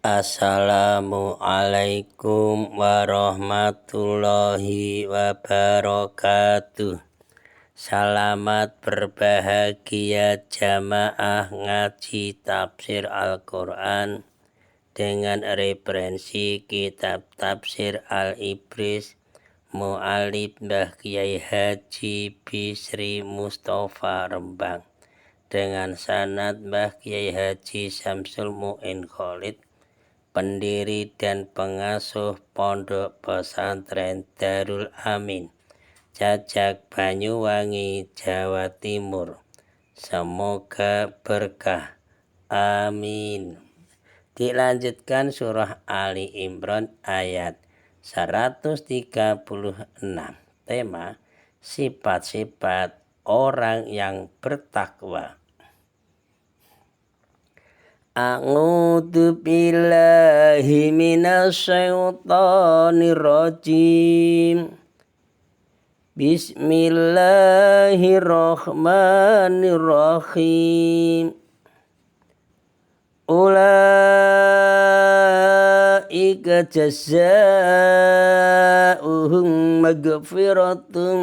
Assalamualaikum warahmatullahi wabarakatuh. Selamat berbahagia jamaah ngaji tafsir Al-Quran dengan referensi kitab tafsir Al-Ibris Mu'alif Mbah Kiai Haji Bisri Mustafa Rembang dengan sanad Mbah Kiai Haji Syamsul Mu'in Khalid, pendiri dan pengasuh Pondok Pesantren Darul Amin, Cacak Banyuwangi, Jawa Timur. Semoga berkah. Amin. Dilanjutkan surah Ali Imran ayat 136. Tema sifat-sifat orang yang bertakwa. A'udzu billahi minasyaitonir rajim. Bismillahirrahmanirrahim. Ulaika jazaa'uhum maghfiratun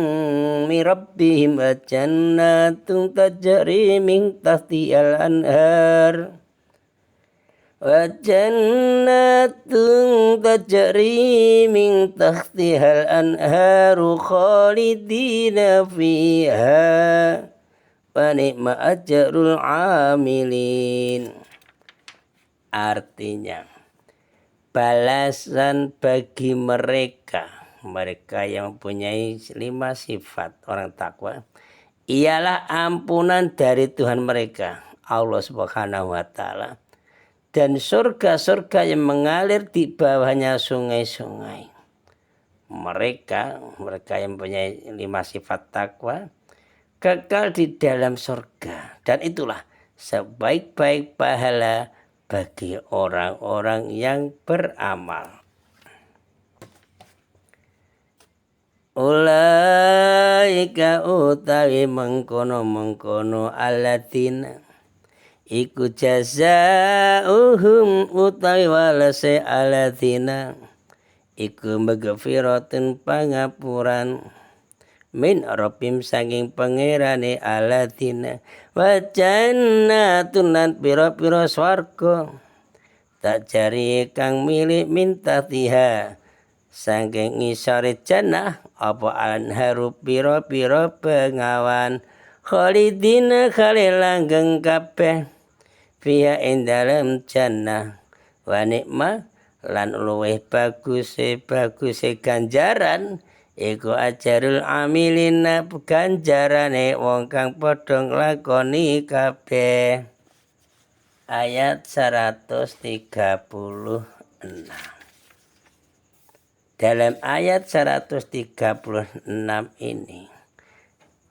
min rabbihim wa jannatun tajri min tahtihal anhar. Wa jannatun tajri min tahtihal anharu khalidina fiha wa ni'ma ajrul amilin. Artinya, balasan bagi mereka yang mempunyai 5 sifat orang takwa ialah ampunan dari Tuhan mereka, Allah Subhanahu wa taala, dan surga-surga yang mengalir di bawahnya sungai-sungai. Mereka yang mempunyai 5 sifat takwa kekal di dalam surga, dan itulah sebaik-baik pahala bagi orang-orang yang beramal. Ulaika utawi mengkono alladzina iku jazaa'uhum utawi walase alladzina iku maghfiratun pangapuran min rabbim saking pangerane alladzina wa jannatun lan pira-pira swarga tak jari kang milik min tahtiha saking ngisore jannah apa anharu pira-pira bengawan khalidina khali langgeng kabeh fiha ing dalem jannah wa nikmah lan luweh baguse ganjaran iku ajarul amilina ganjarane wong kang padha nglakoni kabeh. Ayat 136. Dalam ayat 136 ini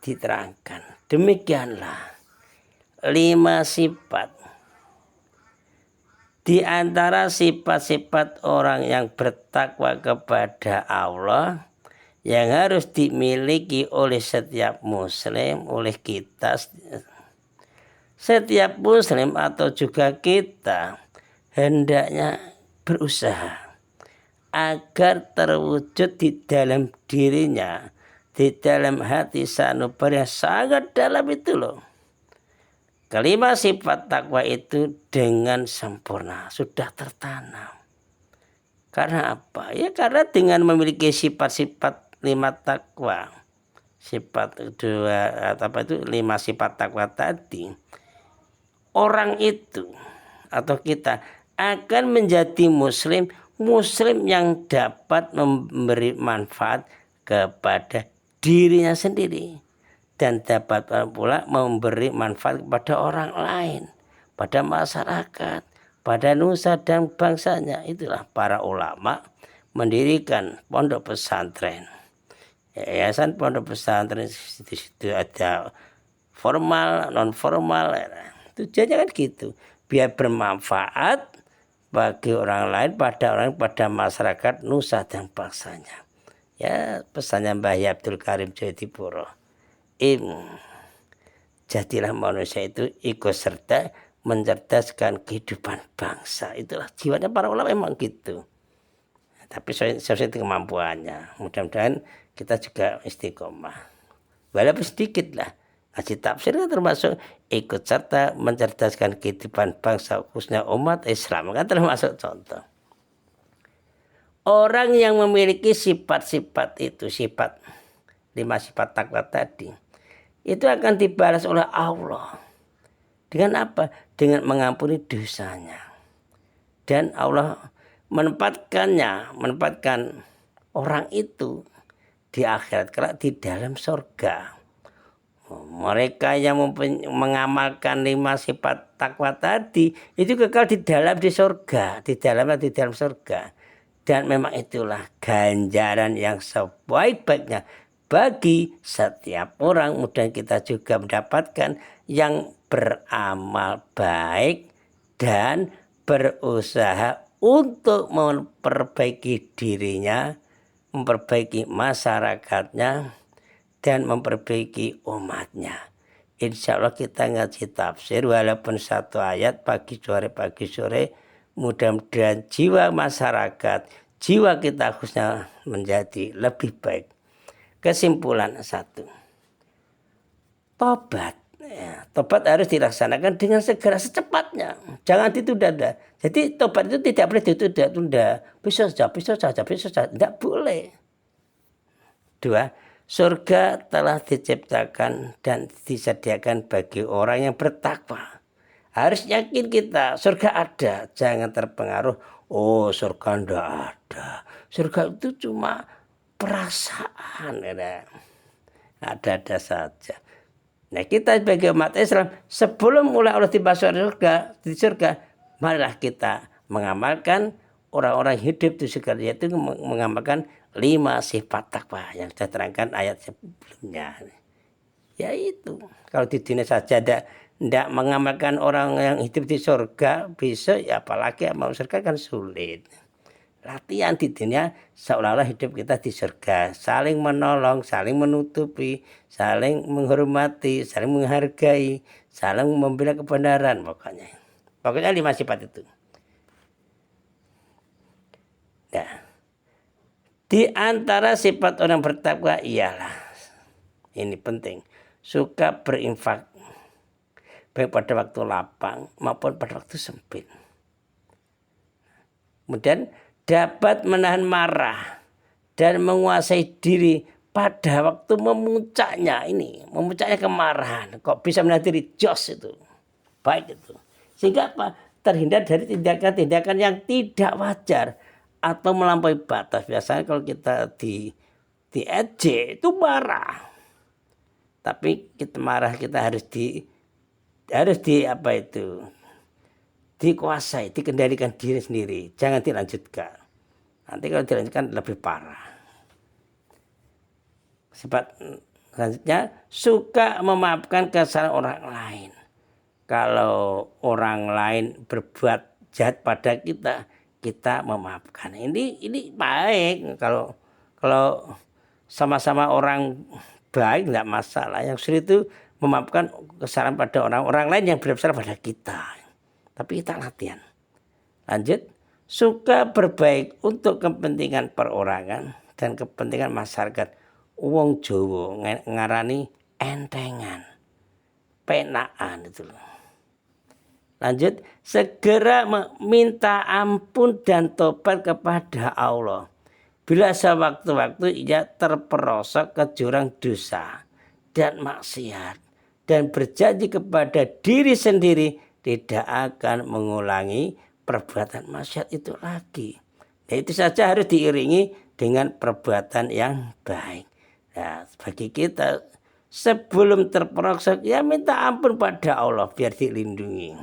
diterangkan demikianlah 5 sifat di antara sifat-sifat orang yang bertakwa kepada Allah yang harus dimiliki oleh setiap muslim, oleh kita. Setiap muslim atau juga kita hendaknya berusaha agar terwujud di dalam dirinya, di dalam hati sanubari yang sangat dalam itu loh. 5 sifat takwa itu dengan sempurna sudah tertanam. Karena apa? Ya karena dengan memiliki sifat-sifat 5 takwa, sifat 5 sifat takwa tadi, orang itu atau kita akan menjadi muslim yang dapat memberi manfaat kepada dirinya sendiri dan dapat pula memberi manfaat kepada orang lain, pada masyarakat, pada nusa dan bangsanya. Itulah para ulama mendirikan pondok pesantren. Yayasan pondok pesantren di situ ada formal, non formal. Tujuannya kan gitu, biar bermanfaat bagi orang lain, pada masyarakat nusa dan bangsanya. Ya, pesannya Mbah Abdul Karim Jayadipuro. Jadilah manusia itu ikut serta mencerdaskan kehidupan bangsa. Itulah jiwanya para ulama memang gitu. Tapi sesuai dengan kemampuannya. Mudah-mudahan kita juga istiqomah. Walaupun sedikit lah. Ngaji tafsir kan termasuk ikut serta mencerdaskan kehidupan bangsa, khususnya umat Islam. Kan termasuk contoh. Orang yang memiliki sifat-sifat itu, 5 sifat takwa tadi, itu akan dibalas oleh Allah. Dengan apa? Dengan mengampuni dosanya. Dan Allah menempatkan orang itu di akhirat kelak di dalam surga. Mereka yang mengamalkan 5 sifat takwa tadi itu kekal di dalam surga, di dalam surga. Dan memang itulah ganjaran yang sebaik-baiknya bagi setiap orang. Mudah kita juga mendapatkan yang beramal baik dan berusaha untuk memperbaiki dirinya, memperbaiki masyarakatnya, dan memperbaiki umatnya. Insya Allah kita ngaji tafsir walaupun 1 ayat pagi sore, mudah-mudahan jiwa masyarakat, jiwa kita khususnya menjadi lebih baik. Kesimpulan 1. Tobat. Ya, tobat harus dilaksanakan dengan segera secepatnya. Jangan ditunda. Jadi tobat itu tidak boleh ditunda. Bisa saja. Tidak boleh. 2. Surga telah diciptakan dan disediakan bagi orang yang bertakwa. Harus yakin kita surga ada. Jangan terpengaruh, oh surga tidak ada. Surga itu cuma perasaan. Ada saja. Nah kita sebagai umat Islam, sebelum mulai Allah dimasukkan di surga, marilah kita mengamalkan orang-orang hidup di surga, yaitu mengamalkan 5 sifat takwa yang saya terangkan ayat sebelumnya. Yaitu kalau di dunia saja tidak mengamalkan orang yang hidup di surga bisa, ya apalagi mau surga kan sulit. Latihan di dunia seolah-olah hidup kita di surga, saling menolong, saling menutupi, saling menghormati, saling menghargai, saling membela kebenaran, pokoknya 5 sifat itu. Nah, di antara sifat orang bertakwa ialah, ini penting, suka berinfak baik pada waktu lapang maupun pada waktu sempit. Kemudian dapat menahan marah dan menguasai diri pada waktu memuncaknya kemarahan. Kok bisa menahan diri? Jos itu. Baik itu. Sehingga apa? Terhindar dari tindakan-tindakan yang tidak wajar atau melampaui batas. Biasanya kalau kita diejek itu marah. Tapi kita marah kita harus dikuasai, dikendalikan diri sendiri. Jangan dilanjutkan. Nanti kalau dilanjutkan lebih parah. Sifat selanjutnya, suka memaafkan kesalahan orang lain. Kalau orang lain berbuat jahat pada kita, kita memaafkan. Ini baik. Kalau sama-sama orang baik tidak masalah. Yang sulit itu memaafkan kesalahan pada orang lain yang bersalah pada kita. Tapi kita latihan. Lanjut, suka berbaik untuk kepentingan perorangan dan kepentingan masyarakat. Wong Jawa ngarani entengan, penaan itu loh. Lanjut, segera meminta ampun dan tobat kepada Allah. Bila sewaktu-waktu ia terperosok ke jurang dosa dan maksiat, dan berjanji kepada diri sendiri tidak akan mengulangi perbuatan maksiat itu lagi. Nah, itu saja harus diiringi dengan perbuatan yang baik. Nah, bagi kita sebelum terperosok ya minta ampun pada Allah biar dilindungi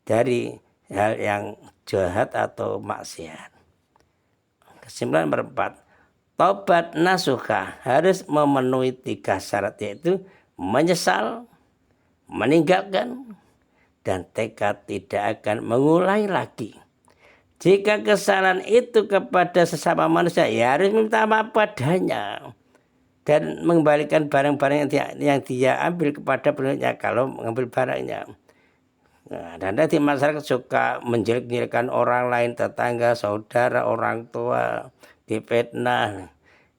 dari hal yang jahat atau maksiat. Kesimpulan nomor 4, tobat nasuha harus memenuhi 3 syarat, yaitu menyesal, meninggalkan, dan tekad tidak akan mengulangi lagi. Jika kesalahan itu kepada sesama manusia, ya harus minta maaf padanya dan mengembalikan barang-barang yang dia ambil kepada pemiliknya kalau mengambil barangnya. Nah, dan di masyarakat suka menjelek-jelekan orang lain, tetangga, saudara, orang tua, difitnah.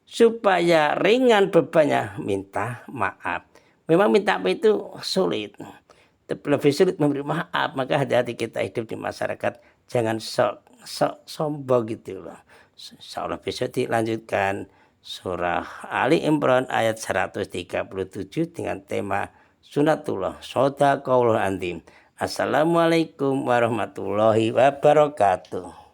Supaya ringan bebannya, minta maaf. Memang minta maaf itu sulit. Lebih sulit memberi maaf, maka hati-hati kita hidup di masyarakat. Jangan sok sombong gitu loh. Insyaallah besok dilanjutkan surah Ali Imran ayat 137 dengan tema sunatullah shadaqaul antim. Assalamualaikum warahmatullahi wabarakatuh.